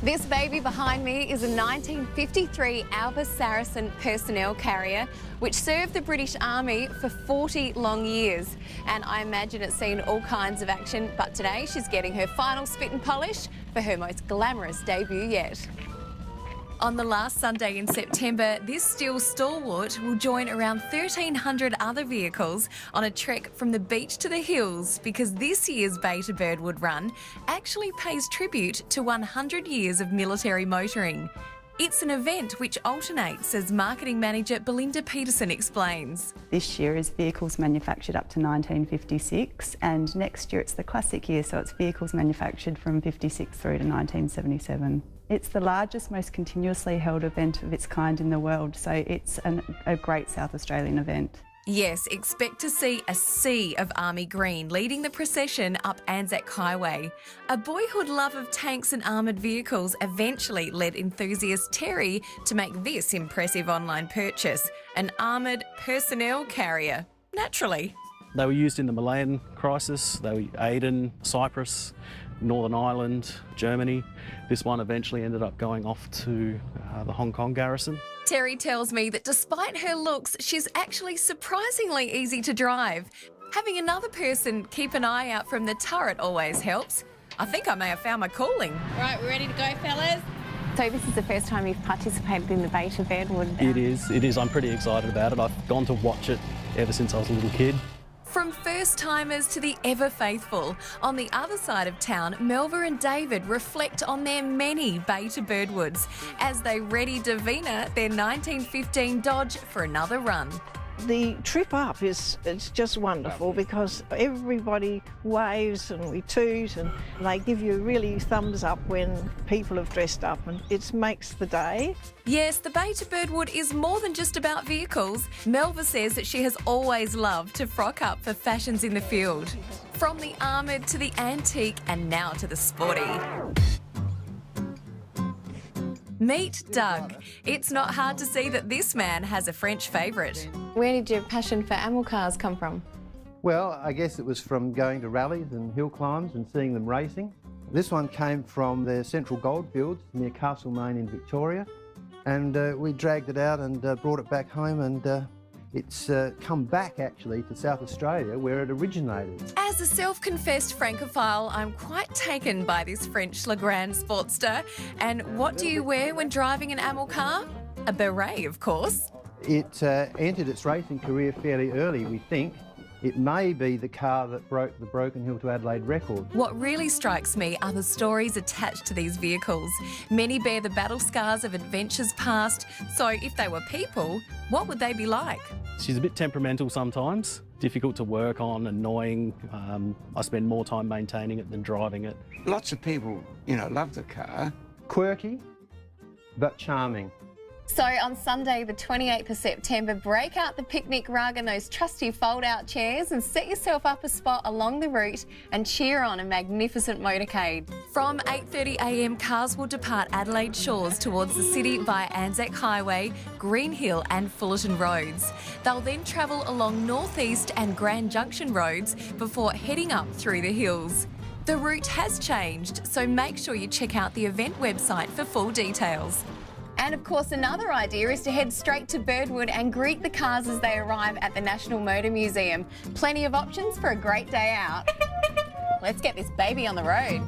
This baby behind me is a 1953 Albus Saracen personnel carrier which served the British Army for 40 long years. And I imagine it's seen all kinds of action, but today she's getting her final spit and polish for her most glamorous debut yet. On the last Sunday in September, this steel stalwart will join around 1,300 other vehicles on a trek from the beach to the hills, because this year's Bay to Birdwood run actually pays tribute to 100 years of military motoring. It's an event which alternates, as marketing manager Belinda Peterson explains. This year is vehicles manufactured up to 1956, and next year it's the classic year, so it's vehicles manufactured from 56 through to 1977. It's the largest, most continuously held event of its kind in the world, so it's a great South Australian event. Yes, expect to see a sea of army green leading the procession up Anzac Highway. A boyhood love of tanks and armoured vehicles eventually led enthusiast Terry to make this impressive online purchase, an armoured personnel carrier. Naturally. They were used in the Malayan crisis. They were Aden, Cyprus, Northern Ireland, Germany. This one eventually ended up going off to the Hong Kong garrison. Terry tells me that despite her looks, she's actually surprisingly easy to drive. Having another person keep an eye out from the turret always helps. I think I may have found my calling. Right, we're ready to go, fellas? So this is the first time you've participated in the Bay to Birdwood? It is. I'm pretty excited about it. I've gone to watch it ever since I was a little kid. From first-timers to the ever-faithful, on the other side of town, Melva and David reflect on their many Bay to Birdwoods as they ready Davina their 1915 Dodge for another run. The trip up it's just wonderful because everybody waves and we toot and they give you really thumbs up when people have dressed up, and it makes the day. Yes, the Bay to Birdwood is more than just about vehicles. Melva says that she has always loved to frock up for fashions in the field. From the armoured to the antique and now to the sporty. Meet Doug. It's not hard to see that this man has a French favourite. Where did your passion for animal cars come from? Well, I guess it was from going to rallies and hill climbs and seeing them racing. This one came from the Central Goldfields near Castlemaine in Victoria, and we dragged it out and brought it back home, and it's come back actually to South Australia where it originated. As a self-confessed francophile, I'm quite taken by this French Legrand Sportster. And what do you wear when driving an amel car? A beret, of course. It entered its racing career fairly early, we think. It may be the car that broke the Broken Hill to Adelaide record. What really strikes me are the stories attached to these vehicles. Many bear the battle scars of adventures past, so if they were people, what would they be like? She's a bit temperamental sometimes, difficult to work on, annoying. I spend more time maintaining it than driving it. Lots of people, love the car. Quirky, but charming. So on Sunday, the 28th of September, break out the picnic rug and those trusty fold-out chairs and set yourself up a spot along the route and cheer on a magnificent motorcade. From 8:30 a.m, cars will depart Adelaide Shores towards the city via Anzac Highway, Green Hill and Fullerton roads. They'll then travel along North East and Grand Junction roads before heading up through the hills. The route has changed, so make sure you check out the event website for full details. And of course, another idea is to head straight to Birdwood and greet the cars as they arrive at the National Motor Museum. Plenty of options for a great day out. Let's get this baby on the road.